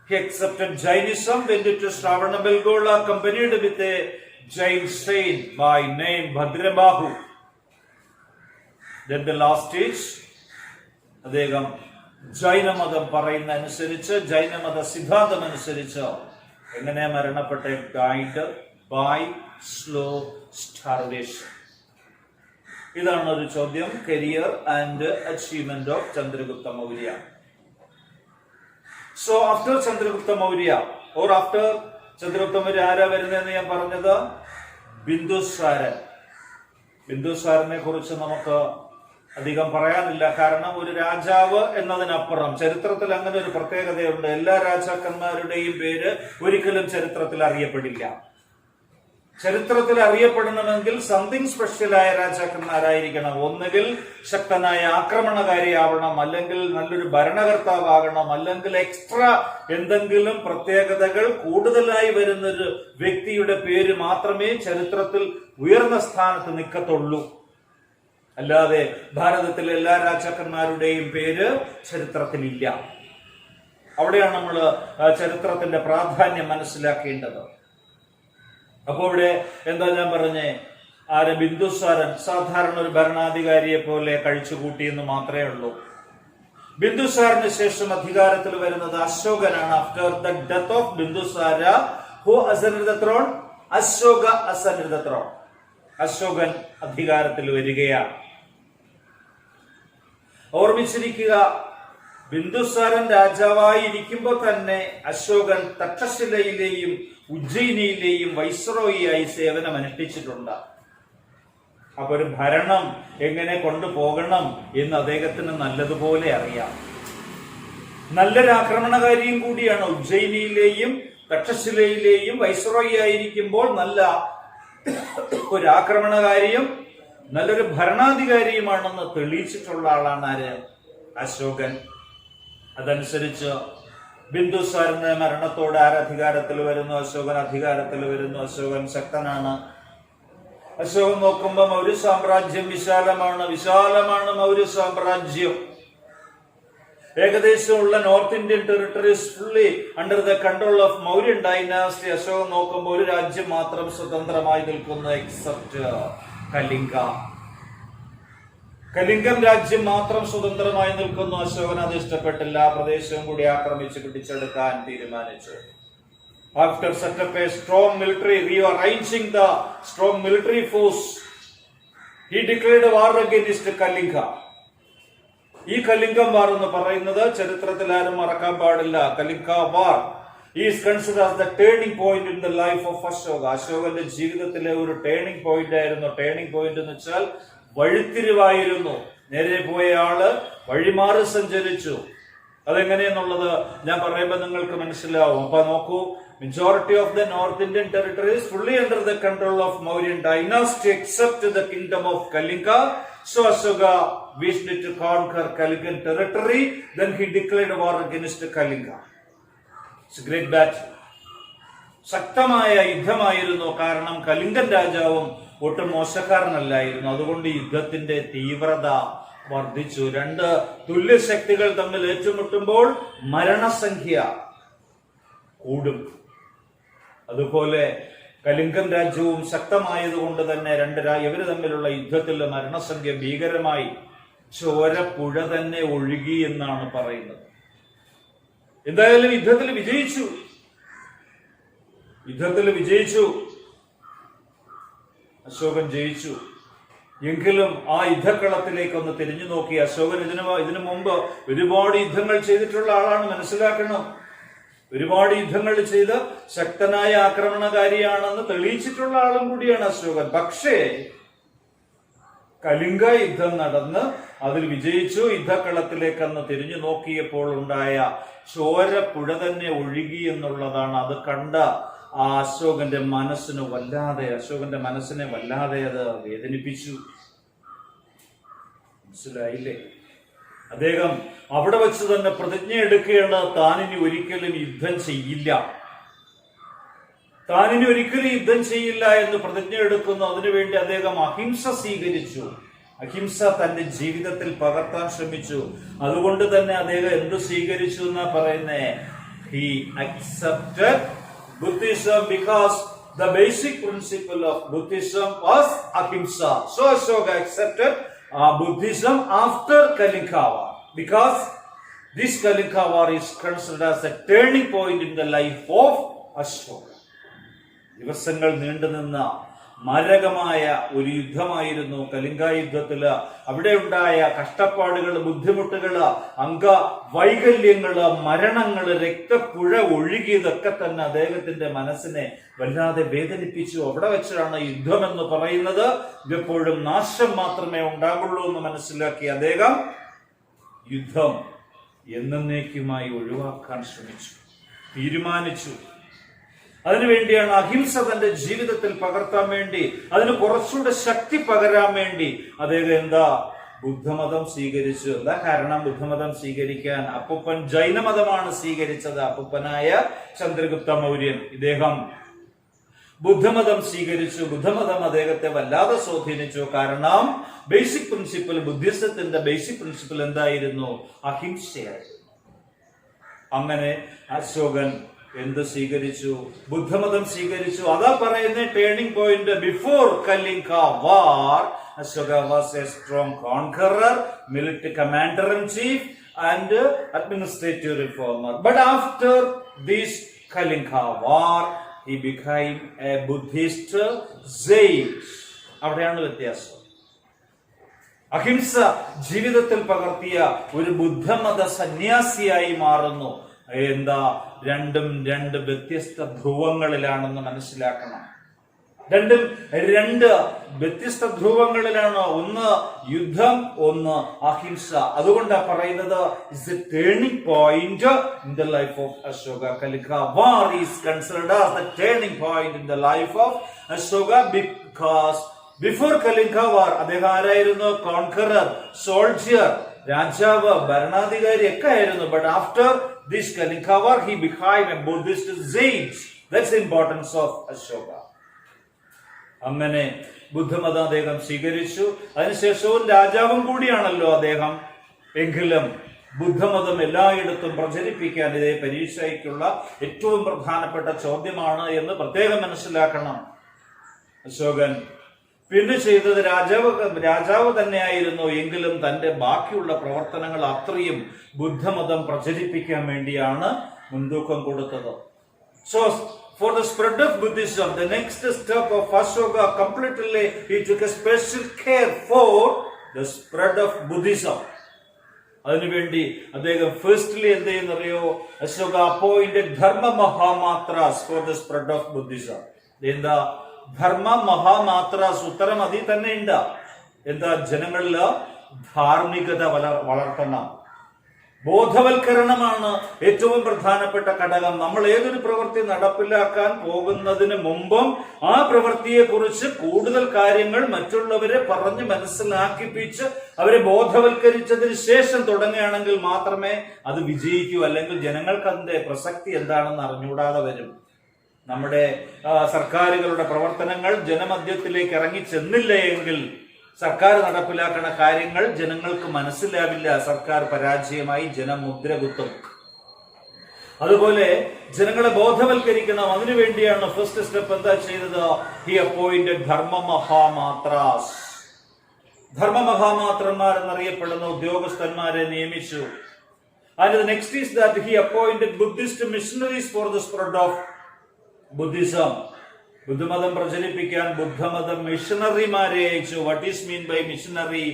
He accepted Jainism, went to Shravanabelgola, accompanied with a Jain saint by name Bhadrabahu. Then the last stage, അദ്ദേഹം ജൈനമതം പറയുന്ന അനുസരിച്ച്, ജൈനമത സിദ്ധാന്തം അനുസരിച്ച് എങ്ങനെ മരണപ്പെട്ട, died by slow starvation. ഇതാണ് ഒരു ചോദ്യം. Career and achievement of Chandragupta Maurya. So after Chandragupta Maurya or after Chandragupta Maurya ആരാ വരുന്നതെന്ന് ഞാൻ പറഞ്ഞത്, ബിന്ദുസാരൻ. ബിന്ദുസാരനെ കുറിച്ച് നമുക്ക് അധികം പറയാനില്ല. കാരണം ഒരു രാജാവ് എന്നതിനപ്പുറം ചരിത്രത്തിൽ അങ്ങനെ ഒരു പ്രത്യേകതയുണ്ട്. എല്ലാ രാജാക്കന്മാരുടെയും പേര് ഒരിക്കലും ചരിത്രത്തിൽ അറിയപ്പെടില്ല. ചരിത്രത്തിൽ അറിയപ്പെടണമെങ്കിൽ സംതിങ് സ്പെഷ്യലായ രാജാക്കന്മാരായിരിക്കണം. ഒന്നുകിൽ ശക്തനായ ആക്രമണകാരിയാവണം, അല്ലെങ്കിൽ നല്ലൊരു ഭരണകർത്താവാകണം, അല്ലെങ്കിൽ എക്സ്ട്രാ എന്തെങ്കിലും പ്രത്യേകതകൾ കൂടുതലായി വരുന്നൊരു വ്യക്തിയുടെ പേര് മാത്രമേ ചരിത്രത്തിൽ ഉയർന്ന സ്ഥാനത്ത് നിൽക്കത്തുള്ളൂ. അല്ലാതെ ഭാരതത്തിലെ എല്ലാ രാജാക്കന്മാരുടെയും പേര് ചരിത്രത്തിലില്ല. അവിടെയാണ് നമ്മൾ ചരിത്രത്തിന്റെ പ്രാധാന്യം മനസ്സിലാക്കേണ്ടത്. അപ്പോ ഇവിടെ എന്താ ഞാൻ പറഞ്ഞേ, ബിന്ദുസാരൻ സാധാരണ ഒരു ഭരണാധികാരിയെ പോലെ കഴിച്ചുകൂട്ടി എന്ന് മാത്രമേ ഉള്ളൂ. ബിന്ദുസാരന് ശേഷം അധികാരത്തിൽ വരുന്നത് അശോകനാണ്. After the death of Bindusara, who ascend the throne? Ashoka ascend the throne. അശോകൻ അധികാരത്തിൽ വരികയാണ്. ഓർമ്മിച്ചിരിക്കുക, ബിന്ദുസാരൻ രാജാവായിരിക്കുമ്പോൾ തന്നെ അശോകൻ തക്ഷശിലയിലെയും ഉജ്ജയിനിയിലെയും വൈസ്രോയിയായി സേവനം അനുഷ്ഠിച്ചിട്ടുണ്ട്. അപ്പൊ ഒരു ഭരണം എങ്ങനെ കൊണ്ടുപോകണം എന്ന് അദ്ദേഹത്തിന് നല്ലതുപോലെ അറിയാം. നല്ലൊരു ആക്രമണകാരിയും കൂടിയാണ്. ഉജ്ജയിനിയിലെയും തക്ഷശിലയിലെയും വൈസ്രോയി ആയിരിക്കുമ്പോൾ നല്ല ഒരു ആക്രമണകാരിയും നല്ലൊരു ഭരണാധികാരിയുമാണെന്ന് തെളിയിച്ചിട്ടുള്ള ആളാണ് ആര്? അശോകൻ. അതനുസരിച്ച് ബിന്ദുസാരന്റെ മരണത്തോടെ ആരധികാരത്തിൽ വരുന്നു? അശോകൻ അധികാരത്തിൽ വരുന്നു. അശോകൻ ശക്തനാണ്. അശോകൻ നോക്കുമ്പോൾ മൗര്യ സാമ്രാജ്യം വിശാലമാണ് മൗര്യ സാമ്രാജ്യം. ഏകദേശമുള്ള north Indian territories fully under the control of Mauryan dynasty. അശോകൻ നോക്കുമ്പോൾ ഒരു രാജ്യം മാത്രം സ്വതന്ത്രമായി നിൽക്കുന്നു, എക്സെപ്റ്റ് കലിംഗ. കലിംഗം രാജ്യം മാത്രം സ്വതന്ത്രമായി നിൽക്കുന്നു. അശോകൻ അത് ഇഷ്ടപ്പെട്ടില്ല. ആ പ്രദേശവും കൂടി ആക്രമിച്ച് പിടിച്ചെടുക്കാൻ തീരുമാനിച്ചു. After set up a strong military, rearranging the strong military force, he declared war against Kalinga. ഈ കലിംഗം വാർ എന്ന് പറയുന്നത് ചരിത്രത്തിൽ ആരും മറക്കാൻ പാടില്ല. കലിംഗ വാർ is considered as the turning point in the life of Ashoka. അശോകന്റെ ജീവിതത്തിലെ ഒരു ടേണിംഗ് പോയിന്റ് ആയിരുന്നു. ടേണിംഗ് പോയിന്റ് എന്ന് വെച്ചാൽ വഴിത്തിരിവായിരുന്നു. നേരെ പോയ ആള് വഴിമാറി സഞ്ചരിച്ചു. അതെങ്ങനെയെന്നുള്ളത് ഞാൻ പറയുമ്പോൾ നിങ്ങൾക്ക് മനസ്സിലാവും. അപ്പൊ നോക്കൂ, majority of the North Indian territory is fully under the control of Mauryan dynasty except the kingdom of Kalinga. So Ashoka wished to conquer Kalingan territory. Then he declared war against Kalinga. It's a great battle. ശക്തമായ യുദ്ധമായിരുന്നു. കാരണം കലിംഗൻ രാജാവും ഒട്ടും മോശക്കാരനല്ലായിരുന്നു. അതുകൊണ്ട് യുദ്ധത്തിന്റെ തീവ്രത വർദ്ധിച്ചു. രണ്ട് തുല്യ ശക്തികൾ തമ്മിൽ ഏറ്റുമുട്ടുമ്പോൾ മരണസംഖ്യ കൂടും. അതുപോലെ കലിംഗൻ രാജ്യവും ശക്തമായതുകൊണ്ട് തന്നെ ഇവര് തമ്മിലുള്ള യുദ്ധത്തിൽ മരണസംഖ്യ ഭീകരമായി ചോരപ്പുഴ തന്നെ ഒഴുകി എന്നാണ് പറയുന്നത്. എന്തായാലും യുദ്ധത്തിൽ വിജയിച്ചു. അശോകൻ ജയിച്ചു. എങ്കിലും ആ യുദ്ധക്കളത്തിലേക്ക് ഒന്ന് തിരിഞ്ഞു നോക്കി. അശോകൻ ഇതിനു മുമ്പ് ഒരുപാട് യുദ്ധങ്ങൾ ചെയ്തിട്ടുള്ള ആളാണ്, മനസ്സിലാക്കണം. ഒരുപാട് യുദ്ധങ്ങൾ ചെയ്ത് ശക്തനായ ആക്രമണകാരിയാണെന്ന് തെളിയിച്ചിട്ടുള്ള ആളും കൂടിയാണ് അശോകൻ. പക്ഷേ കലിംഗ യുദ്ധം നടന്ന് അതിൽ വിജയിച്ചു. യുദ്ധക്കളത്തിലേക്ക് അന്ന് തിരിഞ്ഞു നോക്കിയപ്പോൾ ഉണ്ടായ ചോരപ്പുഴ തന്നെ ഒഴുകി എന്നുള്ളതാണ്. അത് കണ്ട ആ അശോകന്റെ മനസ്സിനെ വല്ലാതെ അത് വേദനിപ്പിച്ചു. മനസ്സിലായില്ലേ? അദ്ദേഹം അവിടെ വെച്ച് തന്നെ പ്രതിജ്ഞ എടുക്കുകയാണ്, താനിനി ഒരിക്കലും യുദ്ധം ചെയ്യില്ല എന്ന് പ്രതിജ്ഞ എടുക്കുന്നു. അതിനുവേണ്ടി അദ്ദേഹം അഹിംസ സ്വീകരിച്ചു. അഹിംസ തന്റെ ജീവിതത്തിൽ പകർത്താൻ ശ്രമിച്ചു. അതുകൊണ്ട് തന്നെ അദ്ദേഹം എന്ത് സ്വീകരിച്ചു എന്നാ പറയുന്നേ? He accepted Buddhism because the basic principle of Buddhism was ahimsa. So Ashoka accepted Buddhism after Kalinga War because this Kalinga War is considered as a turning point in the life of Ashoka. ദിവസങ്ങൾ നീണ്ടുനിന്ന മാരകമായ ഒരു യുദ്ധമായിരുന്നു കലിംഗ യുദ്ധത്തില്. അവിടെ ഉണ്ടായ കഷ്ടപ്പാടുകൾ, ബുദ്ധിമുട്ടുകള്, അംഗവൈകല്യങ്ങള്, മരണങ്ങള്, രക്തപ്പുഴ ഒഴുകിയതൊക്കെ തന്നെ അദ്ദേഹത്തിന്റെ മനസ്സിനെ വല്ലാതെ വേദനിപ്പിച്ചു. അവിടെ വെച്ചാണ് യുദ്ധം എന്ന് പറയുന്നത് ഇതെപ്പോഴും നാശം മാത്രമേ ഉണ്ടാകുള്ളൂ എന്ന് മനസ്സിലാക്കി അദ്ദേഹം യുദ്ധം എന്നേക്കുമായി ഒഴിവാക്കാൻ തീരുമാനിച്ചു. അതിനുവേണ്ടിയാണ് അഹിംസ തന്റെ ജീവിതത്തിൽ പകർത്താൻ വേണ്ടി, അതിന് കുറച്ചുകൂടെ ശക്തി പകരാൻ വേണ്ടി അദ്ദേഹം ബുദ്ധമതം സ്വീകരിച്ചു. എന്താ കാരണം ബുദ്ധമതം സ്വീകരിക്കാൻ? അപ്പൂപ്പൻ ജൈനമതമാണ് സ്വീകരിച്ചത്. അപ്പൂപ്പനായ ചന്ദ്രഗുപ്ത മൗര്യൻ ഇദ്ദേഹം ബുദ്ധമതം സ്വീകരിച്ചു. ബുദ്ധമതം അദ്ദേഹത്തെ വല്ലാതെ സ്വാധീനിച്ചു. കാരണം ബുദ്ധിസത്തിന്റെ ബേസിക് പ്രിൻസിപ്പിൾ എന്തായിരുന്നു? അഹിംസയായിരുന്നു. അങ്ങനെ അശോകൻ എന്ത് സ്വീകരിച്ചു? ബുദ്ധമതം സ്വീകരിച്ചു. അതാ പറയുന്ന turning point. Before Kalinga war Ashoka was a strong conqueror, military commander-in-chief and administrative reformer. But after this Kalinga war, he became a Buddhist sage. അവിടെയാണ് വ്യത്യാസം. അഹിംസ ജീവിതത്തിൽ പകർത്തിയ ഒരു ബുദ്ധമത സന്യാസിയായി മാറുന്നു. രണ്ട് വ്യത്യസ്ത ധ്രുവങ്ങളിലാണെന്ന് മനസ്സിലാക്കണം. രണ്ട് വ്യത്യസ്ത ധ്രുവങ്ങളിലാണ്. ഒന്ന് യുദ്ധം, ഒന്ന് അഹിംസ. അതുകൊണ്ടാണ് പറയുന്നത് is A turning point in the life of Ashoka. Kalinga War is considered as the turning point in the life of Ashoka because before Kalinga War അദ്ദേഹം ആരായിരുന്നു? കോൺകറർ, സോൾജിയർ, രാജാവ്, ഭരണാധികാരി ഒക്കെ ആയിരുന്നു. But after this Kalinga War he became a Buddhist sage. That's the importance of Ashoka. അങ്ങനെ ബുദ്ധമതം അദ്ദേഹം സ്വീകരിച്ചു. അതിനുശേഷവും രാജാവും കൂടിയാണല്ലോ അദ്ദേഹം. എങ്കിലും ബുദ്ധമതം എല്ലായിടത്തും പ്രചരിപ്പിക്കാൻ ഇതേ പരീക്ഷയ്ക്കുള്ള ഏറ്റവും പ്രധാനപ്പെട്ട ചോദ്യമാണ് എന്ന് പ്രത്യേകം മനസ്സിലാക്കണം. അശോകൻ പിന്നെ ചെയ്തത് രാജാവ് തന്നെയായിരുന്നു. എങ്കിലും തന്റെ ബാക്കിയുള്ള പ്രവർത്തനങ്ങൾ അത്രയും ബുദ്ധമതം പ്രചരിപ്പിക്കാൻ വേണ്ടിയാണ് മുൻതൂക്കം കൊടുത്തത്. So for the spread of Buddhism, the next step of Ashoka completely he took a special care for the spread of Buddhism. അതിനുവേണ്ടി അദ്ദേഹം ഫസ്റ്റ്ലി എന്ത് ചെയ്യുന്നറിയോ? Ashoka appointed Dharma mahamatras for the spread of Buddhism. എന്താ ധർമ്മ മഹാമാത്രാസ്? ഉത്തരം അതിൽ തന്നെ ഉണ്ട്. എന്താ? ജനങ്ങളില് ധാർമ്മികത വളർത്തണം. ബോധവൽക്കരണമാണ് ഏറ്റവും പ്രധാനപ്പെട്ട ഘടകം. നമ്മൾ ഏതൊരു പ്രവൃത്തി നടപ്പിലാക്കാൻ പോകുന്നതിന് മുമ്പും ആ പ്രവൃത്തിയെ കുറിച്ച് കൂടുതൽ കാര്യങ്ങൾ മറ്റുള്ളവരെ പറഞ്ഞ് മനസ്സിലാക്കിപ്പിച്ച് അവരെ ബോധവൽക്കരിച്ചതിന് ശേഷം തുടങ്ങുകയാണെങ്കിൽ മാത്രമേ അത് വിജയിക്കൂ. അല്ലെങ്കിൽ ജനങ്ങൾക്ക് അതിന്റെ പ്രസക്തി എന്താണെന്ന് അറിഞ്ഞുകൂടാതെ വരും. നമ്മുടെ സർക്കാരുകളുടെ പ്രവർത്തനങ്ങൾ ജനമധ്യത്തിലേക്ക് ഇറങ്ങി ചെന്നില്ല എങ്കിൽ സർക്കാർ നടപ്പിലാക്കുന്ന കാര്യങ്ങൾ ജനങ്ങൾക്ക് മനസ്സിലാവില്ല. സർക്കാർ പരാജയമായി ജനം മുദ്ര കുത്തും. അതുപോലെ ജനങ്ങളെ ബോധവൽക്കരിക്കണം. അതിനുവേണ്ടിയാണ് ഫസ്റ്റ് സ്റ്റെപ്പ് എന്താ ചെയ്തത്? He appointed ധർമ്മമഹാമാത്രാസ്. ധർമ്മമഹാമാത്രന്മാർ എന്നറിയപ്പെടുന്ന ഉദ്യോഗസ്ഥന്മാരെ നിയമിച്ചു. And the next is that he appointed Buddhist missionaries for the spread of Buddhism. ബുദ്ധമതം പ്രചരിപ്പിക്കാൻ ബുദ്ധമതം മിഷണറിമാരെ അയച്ചു. What is mean by missionary?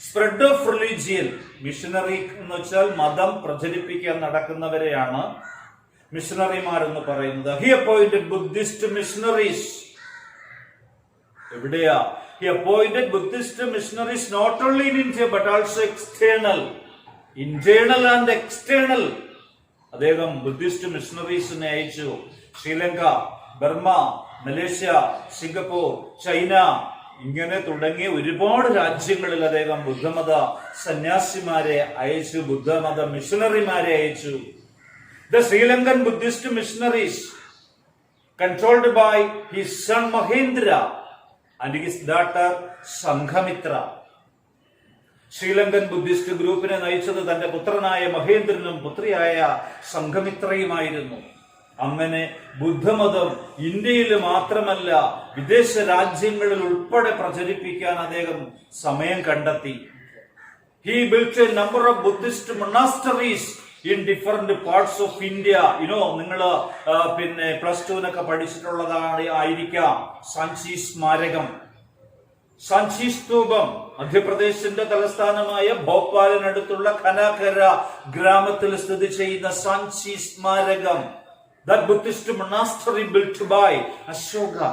Spread of religion. Missionary എന്ന് വെച്ചാൽ മതം പ്രചരിപ്പിക്കാൻ നടക്കുന്നവരെയാണ് മിഷണറിമാർ എന്ന് പറയുന്നത്. He appointed Buddhist missionaries. എവിടെയാ? He appointed Buddhist missionaries not only in India but also external. Internal and external. അദ്ദേഹം ബുദ്ധിസ്റ്റ് മിഷണറീസിനെ അയച്ചു. Sri Lanka, Burma, Malaysia, Singapore, China, ഇങ്ങനെ തുടങ്ങിയ ഒരുപാട് രാജ്യങ്ങളിൽ അദ്ദേഹം ബുദ്ധമത സന്യാസിമാരെ അയച്ചു, ബുദ്ധമത മിഷണറിമാരെ അയച്ചു. The Sri Lankan Buddhist missionaries, controlled by his son Mahendra and his daughter Sanghamitra. Sri Lankan Buddhist ഗ്രൂപ്പിനെ നയിച്ചത് തന്റെ പുത്രനായ മഹേന്ദ്രനും പുത്രിയായ സംഘമിത്രയുമായിരുന്നു. അങ്ങനെ ബുദ്ധമതം ഇന്ത്യയിൽ മാത്രമല്ല വിദേശ രാജ്യങ്ങളിൽ ഉൾപ്പെടെ പ്രചരിപ്പിക്കാൻ അദ്ദേഹം സമയം കണ്ടെത്തി. He built a number of Buddhist monasteries in different parts of India. നിങ്ങൾ പിന്നെ +2 പഠിച്ചിട്ടുള്ളതാണ് ആയിരിക്കാം. സാഞ്ചി സ്മാരകം, സാഞ്ചി സ്തൂപം മധ്യപ്രദേശിന്റെ തലസ്ഥാനമായ ഭോപ്പാലിനടുത്തുള്ള ഖനാഖര ഗ്രാമത്തിൽ സ്ഥിതി ചെയ്യുന്ന സാഞ്ചി സ്മാരകം. That Buddhist monastery built by Ashoka.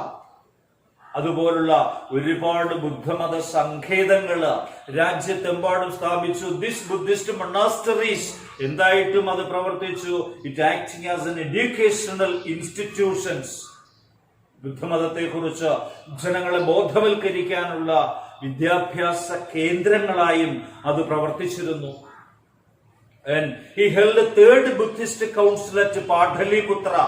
അതുപോലുള്ള ഒരുപാട് ബുദ്ധമത സങ്കേതങ്ങള് രാജ്യത്തെമ്പാടും സ്ഥാപിച്ചു. ദിസ് ബുദ്ധിസ്റ്റ് മൊണാസ്റ്ററീസ് എന്തായിട്ടും അത് പ്രവർത്തിച്ചു. It acting as an educational institutions. ബുദ്ധമതത്തെ കുറിച്ച് ജനങ്ങളെ ബോധവൽക്കരിക്കാനുള്ള വിദ്യാഭ്യാസ കേന്ദ്രങ്ങളായും അത് പ്രവർത്തിച്ചിരുന്നു. And he held a third Buddhist council at Pataliputra.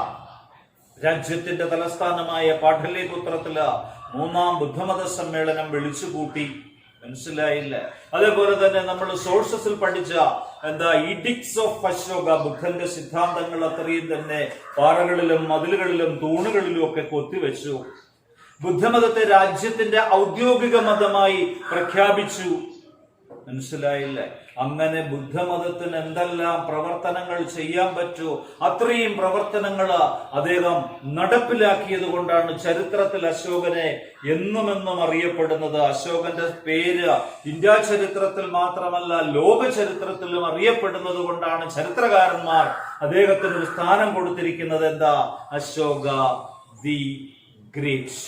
രാജ്യത്തിന്റെ തലസ്ഥാനമായ പാഠലിപുത്രത്തില് 3ാം ബുദ്ധമത സമ്മേളനം വിളിച്ചുകൂട്ടി. മനസ്സിലായില്ല? അതേപോലെ തന്നെ നമ്മൾ സോഴ്സസിൽ പഠിച്ച ഈഡിക്ട്സ് ഓഫ് അശോക, ബുദ്ധന്റെ സിദ്ധാന്തങ്ങൾ അത്രയും തന്നെ പാറകളിലും മതിലുകളിലും തൂണുകളിലും ഒക്കെ കൊത്തിവെച്ചു. ബുദ്ധമതത്തെ രാജ്യത്തിന്റെ ഔദ്യോഗിക മതമായി പ്രഖ്യാപിച്ചു. മനസ്സിലായില്ല? അങ്ങനെ ബുദ്ധമതത്തിന് എന്തെല്ലാം പ്രവർത്തനങ്ങൾ ചെയ്യാൻ പറ്റൂ അത്രയും പ്രവർത്തനങ്ങൾ അദ്ദേഹം നടപ്പിലാക്കിയത് കൊണ്ടാണ് ചരിത്രത്തിൽ അശോകനെ എന്നുമെന്നും അറിയപ്പെടുന്നത്. അശോകന്റെ പേര് ഇന്ത്യ ചരിത്രത്തിൽ മാത്രമല്ല ലോക ചരിത്രത്തിലും അറിയപ്പെടുന്നത് കൊണ്ടാണ് ചരിത്രകാരന്മാർ അദ്ദേഹത്തിന് ഒരു സ്ഥാനം കൊടുത്തിരിക്കുന്നത്. എന്താ? അശോക ദി ഗ്രേറ്റ്,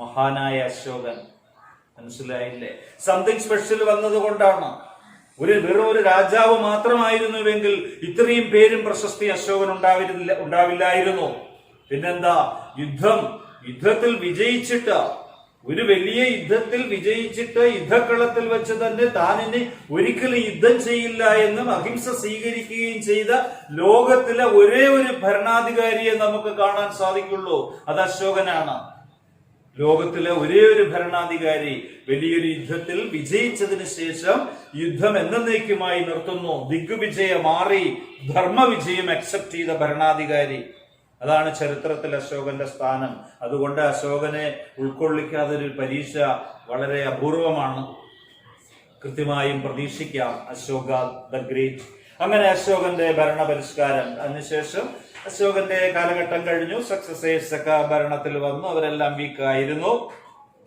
മഹാനായ അശോകൻ. മനസ്സിലായില്ലേ? സംതിങ് സ്പെഷ്യൽ വന്നത് കൊണ്ടാണ്. വെറും ഒരു രാജാവ് മാത്രമായിരുന്നുവെങ്കിൽ ഇത്രയും പേരും പ്രശസ്തി അശോകൻ ഉണ്ടാവില്ലായിരുന്നു. പിന്നെന്താ? യുദ്ധത്തിൽ വിജയിച്ചിട്ട്, ഒരു വലിയ യുദ്ധത്തിൽ വിജയിച്ചിട്ട് യുദ്ധക്കളത്തിൽ വെച്ച് തന്നെ താനിനി ഒരിക്കലും യുദ്ധം ചെയ്യില്ല എന്നും അഹിംസ സ്വീകരിക്കുകയും ചെയ്ത ലോകത്തിലെ ഒരേ ഒരു ഭരണാധികാരിയെ നമുക്ക് കാണാൻ സാധിക്കുള്ളൂ. അത് അശോകനാണ്. ലോകത്തിലെ ഒരേ ഒരു ഭരണാധികാരി വലിയൊരു യുദ്ധത്തിൽ വിജയിച്ചതിന് ശേഷം യുദ്ധം എന്നേക്കുമായി നിർത്തുന്നു. ദിഗ്വിജയം മാറി ധർമ്മവിജയം അക്സെപ്റ്റ് ചെയ്ത ഭരണാധികാരി. അതാണ് ചരിത്രത്തിൽ അശോകന്റെ സ്ഥാനം. അതുകൊണ്ട് അശോകനെ ഉൾക്കൊള്ളിക്കാതെ ഒരു പരീക്ഷ വളരെ അപൂർവമാണ്. കൃത്യമായും പ്രതീക്ഷിക്കാം അശോക ദ ഗ്രേറ്റ്. അങ്ങനെ അശോകന്റെ ഭരണപരിഷ്കാരം. അതിനുശേഷം അശോകന്റെ കാലഘട്ടം കഴിഞ്ഞു. സക്സസേഴ്സ് ഒക്കെ ഭരണത്തിൽ വന്നു. അവരെല്ലാം വീക്കായിരുന്നു,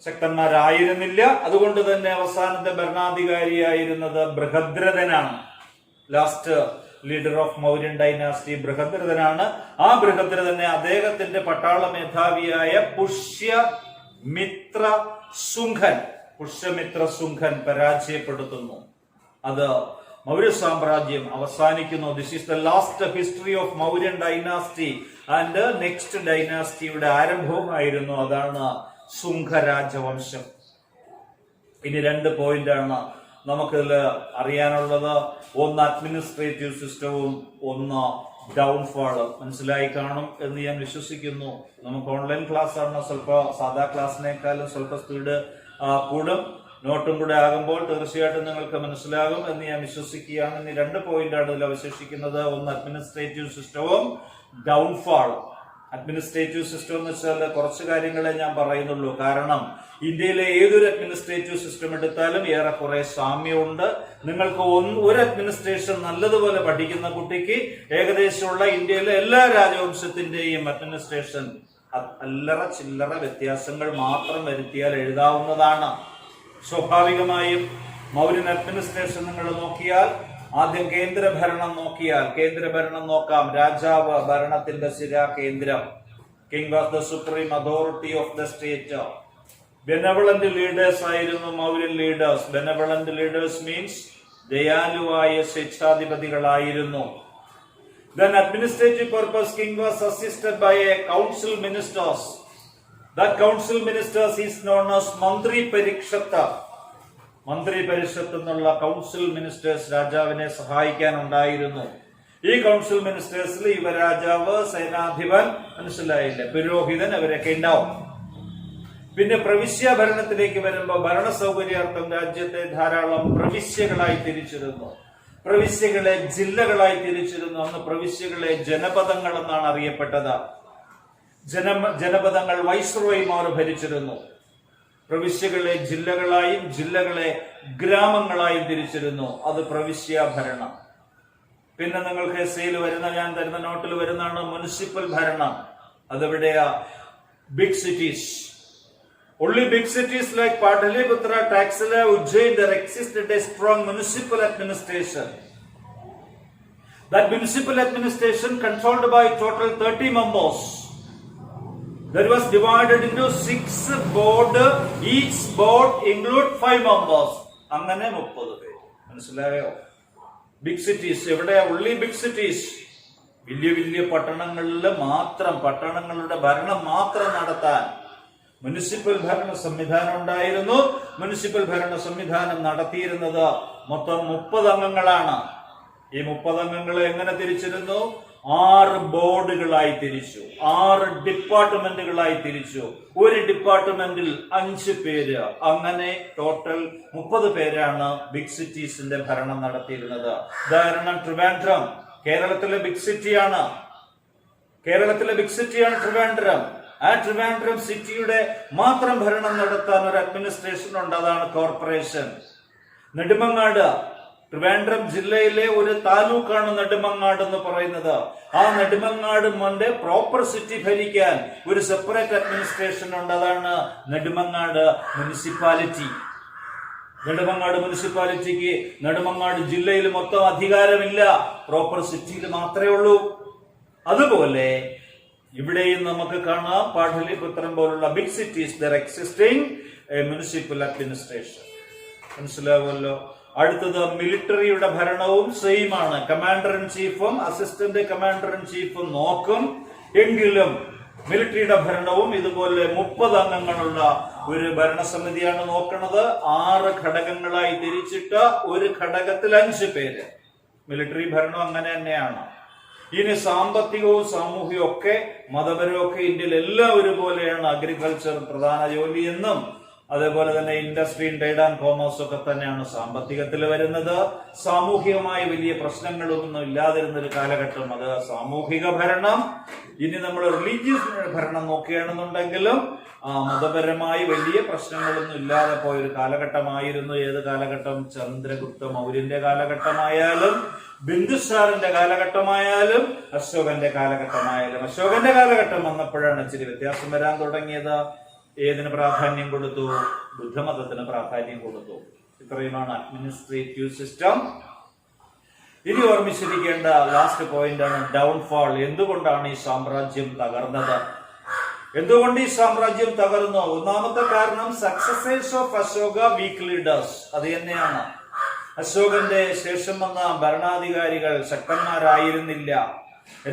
ശക്തന്മാരായിരുന്നില്ല. അതുകൊണ്ട് തന്നെ അവസാനത്തെ ഭരണാധികാരിയായിരുന്നത് ബൃഹദ്രഥനാണ്. Last leader of Mauryan dynasty ബൃഹദ്രഥനാണ്. ആ ബൃഹദ്രഥനെ അദ്ദേഹത്തിന്റെ പട്ടാള മേധാവിയായ പുഷ്യമിത്ര ശുംഖൻ പരാജയപ്പെടുത്തുന്നു. അത് മൗര്യ സാമ്രാജ്യം അവസാനിക്കുന്നു. This is the last history of Mauryan dynasty and next ഡൈനാസ്റ്റിയുടെ ആരംഭവുമായിരുന്നു. അതാണ് ശുംഖ രാജവംശം. ഇനി 2 പോയിന്റാണ് നമുക്കിതിൽ അറിയാനുള്ളത്. ഒന്ന് അഡ്മിനിസ്ട്രേറ്റീവ് സിസ്റ്റവും ഒന്ന് ഡൗൺഫാള്. മനസ്സിലായി കാണും എന്ന് ഞാൻ വിശ്വസിക്കുന്നു. നമുക്ക് ഓൺലൈൻ ക്ലാസ് ആണ്, സ്വല്പ സാധാ ക്ലാസ്സിനേക്കാളും സ്വല്പ സ്പീഡ് കൂടും. നോട്ടും കൂടെ ആകുമ്പോൾ തീർച്ചയായിട്ടും നിങ്ങൾക്ക് മനസ്സിലാകും എന്ന് ഞാൻ വിശ്വസിക്കുകയാണ്. ഇനി 2 പോയിന്റാണ് ഇതിൽ അവശേഷിക്കുന്നത്. ഒന്ന് അഡ്മിനിസ്ട്രേറ്റീവ് സിസ്റ്റവും ഡൗൺഫാളും. അഡ്മിനിസ്ട്രേറ്റീവ് സിസ്റ്റം എന്ന് വെച്ചാൽ കുറച്ച് കാര്യങ്ങളെ ഞാൻ പറയുന്നുള്ളൂ. കാരണം ഇന്ത്യയിലെ ഏതൊരു അഡ്മിനിസ്ട്രേറ്റീവ് സിസ്റ്റം എടുത്താലും ഏറെക്കുറെ സാമ്യമുണ്ട്. നിങ്ങൾക്ക് ഒരു അഡ്മിനിസ്ട്രേഷൻ നല്ലതുപോലെ പഠിക്കുന്ന കുട്ടിക്ക് ഏകദേശമുള്ള ഇന്ത്യയിലെ എല്ലാ രാജവംശത്തിന്റെയും അഡ്മിനിസ്ട്രേഷൻ അല്ലറ ചില്ലറ വ്യത്യാസങ്ങൾ മാത്രം വരുത്തിയാൽ എഴുതാവുന്നതാണ്. സ്വാഭാവികമായും മൗര്യൻ അഡ്മിനിസ്ട്രേഷൻ നിങ്ങൾ നോക്കിയാൽ ആദ്യം കേന്ദ്രഭരണം നോക്കാം. രാജാവ് ഭരണത്തിന്റെ സ്ഥിര കേന്ദ്രം. King was the supreme authority of the state. Benevolent leaders ആയിരുന്നു Mauryan leaders. Benevolent leaders means ദയാലുവായ സ്വേച്ഛാധിപതികളായിരുന്നു. Then administrative purpose, king was assisted by a council ministers. That council ministers is known as മന്ത്രി പരിഷത്ത്. മന്ത്രി പരിഷത്ത് എന്നുള്ള കൗൺസിൽ മിനിസ്റ്റേഴ്സ് രാജാവിനെ സഹായിക്കാൻ ഉണ്ടായിരുന്നു. ഈ കൗൺസിൽ മിനിസ്റ്റേഴ്സിൽ യുവരാജാവ്, സേനാധിപൻ, മനസ്സിലായില്ല, പുരോഹിതൻ, അവരൊക്കെ ഉണ്ടാവും. പിന്നെ പ്രവിശ്യ ഭരണത്തിലേക്ക് വരുമ്പോൾ ഭരണ സൗകര്യാർത്ഥം രാജ്യത്തെ ധാരാളം പ്രവിശ്യകളായി തിരിച്ചിരുന്നു. പ്രവിശ്യകളെ ജില്ലകളായി തിരിച്ചിരുന്നു. അന്ന് പ്രവിശ്യകളെ ജനപദങ്ങൾ എന്നാണ് അറിയപ്പെട്ടത്. ജനപദങ്ങൾ വൈസ്രോയിമാർ ഭരിച്ചിരുന്നു. പ്രവിശ്യകളെ ജില്ലകളായും ജില്ലകളെ ഗ്രാമങ്ങളായും തിരിച്ചിരുന്നു. അത് പ്രവിശ്യ ഭരണം. പിന്നെ നിങ്ങൾക്ക് എസ്സേയിൽ വരുന്ന, ഞാൻ തരുന്ന നോട്ടിൽ വരുന്നതാണ് മുനിസിപ്പൽ ഭരണം. അതെവിടെയാ? Big cities. Only big cities like Pataliputra, Taxila, Ujjain, there existed a strong municipal administration. That municipal administration controlled by total 30 members. That was divided into 6 board. Each board include 5 members. അങ്ങനെ 30 പേര്. മനസ്സിലായോ? Big cities എവിടെ? ഉള്ളി big cities. വലിയ വലിയ പട്ടണങ്ങളിൽ മാത്രം, പട്ടണങ്ങളുടെ ഭരണം മാത്രം നടത്താൻ മുനിസിപ്പൽ ഭരണ സംവിധാനം ഉണ്ടായിരുന്നു. മുനിസിപ്പൽ ഭരണ സംവിധാനം നടത്തിയിരുന്നത് മൊത്തം 30 അംഗങ്ങളാണ്. ഈ 30 അംഗങ്ങളെ എങ്ങനെ തിരിച്ചിരുന്നു? 6 ബോർഡുകളായി തിരിച്ചു, 6 ഡിപ്പാർട്ട്മെന്റുകളായി തിരിച്ചു. ഒരു ഡിപ്പാർട്ട്മെന്റിൽ 5 പേര്. അങ്ങനെ ടോട്ടൽ 30 പേരാണ് ബിഗ് സിറ്റീസിന്റെ ഭരണം നടത്തിയിരുന്നത്. ഉദാഹരണം ട്രിവാൻഡ്രം കേരളത്തിലെ ബിഗ് സിറ്റിയാണ്. ട്രിവാൻഡ്രം. ആ ട്രിവാൻഡ്രം സിറ്റിയുടെ മാത്രം ഭരണം നടത്താൻ ഒരു അഡ്മിനിസ്ട്രേഷൻ ഉണ്ട്. അതാണ് കോർപ്പറേഷൻ. നെടുമങ്ങാട് ട്രിവാൻഡ്രം ജില്ലയിലെ ഒരു താലൂക്കാണ് നെടുമങ്ങാട് എന്ന് പറയുന്നത്. ആ നെടുമങ്ങാട് മോന്റെ പ്രോപ്പർ സിറ്റി ഭരിക്കാൻ ഒരു സെപ്പറേറ്റ് അഡ്മിനിസ്ട്രേഷൻ ഉണ്ട്. അതാണ് നെടുമങ്ങാട് മുനിസിപ്പാലിറ്റി. നെടുമങ്ങാട് മുനിസിപ്പാലിറ്റിക്ക് നെടുമങ്ങാട് ജില്ലയിൽ മൊത്തം അധികാരമില്ല, പ്രോപ്പർ സിറ്റിയിൽ മാത്രമേ ഉള്ളൂ. അതുപോലെ ഇവിടെയും നമുക്ക് കാണാം പാടലിപുത്രം പോലുള്ള big cities there existing a municipal administration. മനസ്സിലാവുമല്ലോ. അടുത്തത് മിലിറ്ററിയുടെ ഭരണവും സെയിം ആണ്. കമാൻഡർ ഇൻ ചീഫും അസിസ്റ്റന്റ് കമാൻഡർ ഇൻ ചീഫും നോക്കും. എങ്കിലും മിലിറ്ററിയുടെ ഭരണവും ഇതുപോലെ 30 അംഗങ്ങളുള്ള ഒരു ഭരണസമിതിയാണ് നോക്കുന്നത്. 6 ഘടകങ്ങളായി തിരിച്ചിട്ട് ഒരു ഘടകത്തിൽ 5 പേര്. മിലിറ്ററി ഭരണം അങ്ങനെ തന്നെയാണ്. ഇനി സാമ്പത്തികവും സാമൂഹികവും ഒക്കെ മതപരവും ഒക്കെ ഇന്ത്യയിൽ എല്ലാം ഒരുപോലെയാണ്. അഗ്രികൾച്ചർ പ്രധാന ജോലിയെന്നും അതേപോലെ തന്നെ ഇൻഡസ്ട്രി, ട്രേഡ് ആൻഡ് കോമേഴ്സ് ഒക്കെ തന്നെയാണ് സാമ്പത്തികത്തിൽ വരുന്നത്. സാമൂഹികമായ വലിയ പ്രശ്നങ്ങളൊന്നും ഇല്ലാതിരുന്ന ഒരു കാലഘട്ടം അത് സാമൂഹിക ഭരണം. ഇനി നമ്മൾ റിലീജിയസ് ഭരണം നോക്കുകയാണെന്നുണ്ടെങ്കിലും മതപരമായി വലിയ പ്രശ്നങ്ങളൊന്നും ഇല്ലാതെ പോയൊരു കാലഘട്ടമായിരുന്നു. ഏത് കാലഘട്ടം? ചന്ദ്രഗുപ്ത മൗര്യന്റെ കാലഘട്ടമായാലും ബിന്ദുസാറിന്റെ കാലഘട്ടമായാലും അശോകന്റെ കാലഘട്ടമായാലും. അശോകന്റെ കാലഘട്ടം വന്നപ്പോഴാണ് ഇച്ചിരി വ്യത്യാസം വരാൻ തുടങ്ങിയത്. ഏതിന് പ്രാധാന്യം കൊടുത്തു? ബുദ്ധമതത്തിന് പ്രാധാന്യം കൊടുത്തു. ഇത്രയുമാണ് അഡ്മിനിസ്ട്രേറ്റീവ് സിസ്റ്റം. ഇനി ഓർമ്മിച്ചിരിക്കേണ്ട ലാസ്റ്റ് പോയിന്റ് ആണ് ഡൗൺഫാൾ. എന്തുകൊണ്ടാണ് ഈ സാമ്രാജ്യം തകർന്നത്? എന്തുകൊണ്ട് ഈ സാമ്രാജ്യം തകർന്നു? ഒന്നാമത്തെ കാരണം successors of Ashoka weak leaders. അത് തന്നെയാണ്. അശോകന്റെ ശേഷം വന്ന ഭരണാധികാരികൾ ശക്തന്മാരായിരുന്നില്ല.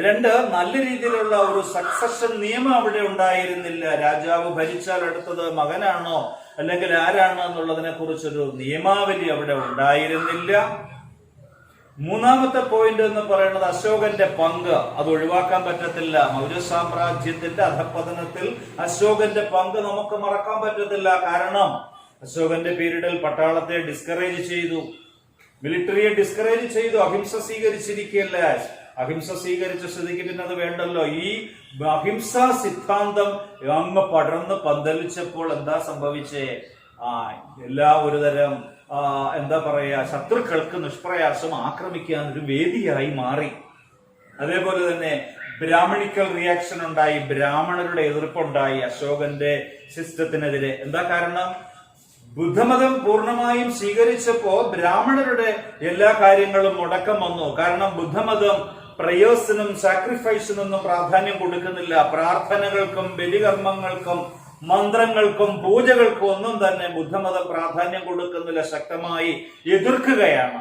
2, നല്ല രീതിയിലുള്ള ഒരു സക്സഷൻ നിയമം അവിടെ ഉണ്ടായിരുന്നില്ല. രാജാവ് ഭരിച്ചാൽ അടുത്തത് മകനാണോ അല്ലെങ്കിൽ ആരാണ് എന്നുള്ളതിനെ കുറിച്ചൊരു നിയമാവലി അവിടെ ഉണ്ടായിരുന്നില്ല. മൂന്നാമത്തെ പോയിന്റ് എന്ന് പറയുന്നത് അശോകന്റെ പങ്ക്. അത് ഒഴിവാക്കാൻ പറ്റത്തില്ല. മൗര്യ സാമ്രാജ്യത്തിന്റെ അധപ്പതനത്തിൽ അശോകന്റെ പങ്ക് നമുക്ക് മറക്കാൻ പറ്റത്തില്ല. കാരണം അശോകന്റെ പീരീഡിൽ പട്ടാളത്തെ ഡിസ്കറേജ് ചെയ്തു, മിലിറ്ററിയെ ഡിസ്കറേജ് ചെയ്തു. അഹിംസ സ്വീകരിച്ചിരിക്കുകയല്ല. അഹിംസ സ്വീകരിച്ച സ്ഥിതിക്ക് പിന്നെ അത് വേണ്ടല്ലോ. ഈ അഹിംസാ സിദ്ധാന്തം അങ്ങ് പടർന്ന് പന്തലിച്ചപ്പോൾ എന്താ സംഭവിച്ചേ? എല്ലാ ഒരുതരം എന്താ പറയാ, ശത്രുക്കൾക്ക് നിഷ്പ്രയാസം ആക്രമിക്കാൻ ഒരു വേദിയായി മാറി. അതേപോലെ തന്നെ ബ്രാഹ്മണിക്കൽ റിയാക്ഷൻ ഉണ്ടായി, ബ്രാഹ്മണരുടെ എതിർപ്പുണ്ടായി അശോകന്റെ സിസ്റ്റത്തിനെതിരെ. എന്താ കാരണം? ബുദ്ധമതം പൂർണ്ണമായും സ്വീകരിച്ചപ്പോ ബ്രാഹ്മണരുടെ എല്ലാ കാര്യങ്ങളും മുടക്കം വന്നു. കാരണം ബുദ്ധമതം പ്രയേഴ്സിനും സാക്രിഫൈസിനൊന്നും പ്രാധാന്യം കൊടുക്കുന്നില്ല. പ്രാർത്ഥനകൾക്കും ബലികർമ്മങ്ങൾക്കും മന്ത്രങ്ങൾക്കും പൂജകൾക്കും ഒന്നും തന്നെ ബുദ്ധമതം പ്രാധാന്യം കൊടുക്കുന്നില്ല, ശക്തമായി എതിർക്കുകയാണ്.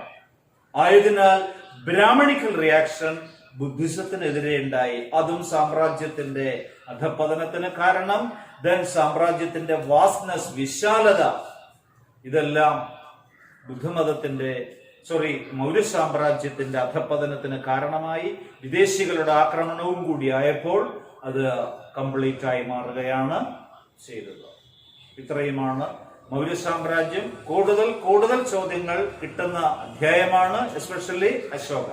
ആയതിനാൽ ബ്രാഹ്മണിക്കൽ റിയാക്ഷൻ ബുദ്ധിസത്തിനെതിരെ ഉണ്ടായി. അതും സാമ്രാജ്യത്തിന്റെ അധപ്പതനത്തിന് കാരണം. ദെൻ സാമ്രാജ്യത്തിന്റെ വാസ്റ്റ്നെസ്, വിശാലത, ഇതെല്ലാം മൗര്യ സാമ്രാജ്യത്തിന്റെ അധപ്പതനത്തിന് കാരണമായി. വിദേശികളുടെ ആക്രമണവും കൂടി ആയപ്പോൾ അത് കംപ്ലീറ്റ് ആയി മാറുകയാണ് ചെയ്തത്. ഇത്രയുമാണ് മൗര്യ സാമ്രാജ്യം. കൂടുതൽ ചോദ്യങ്ങൾ കിട്ടുന്ന അധ്യായമാണ്, എസ്പെഷ്യലി അശോക.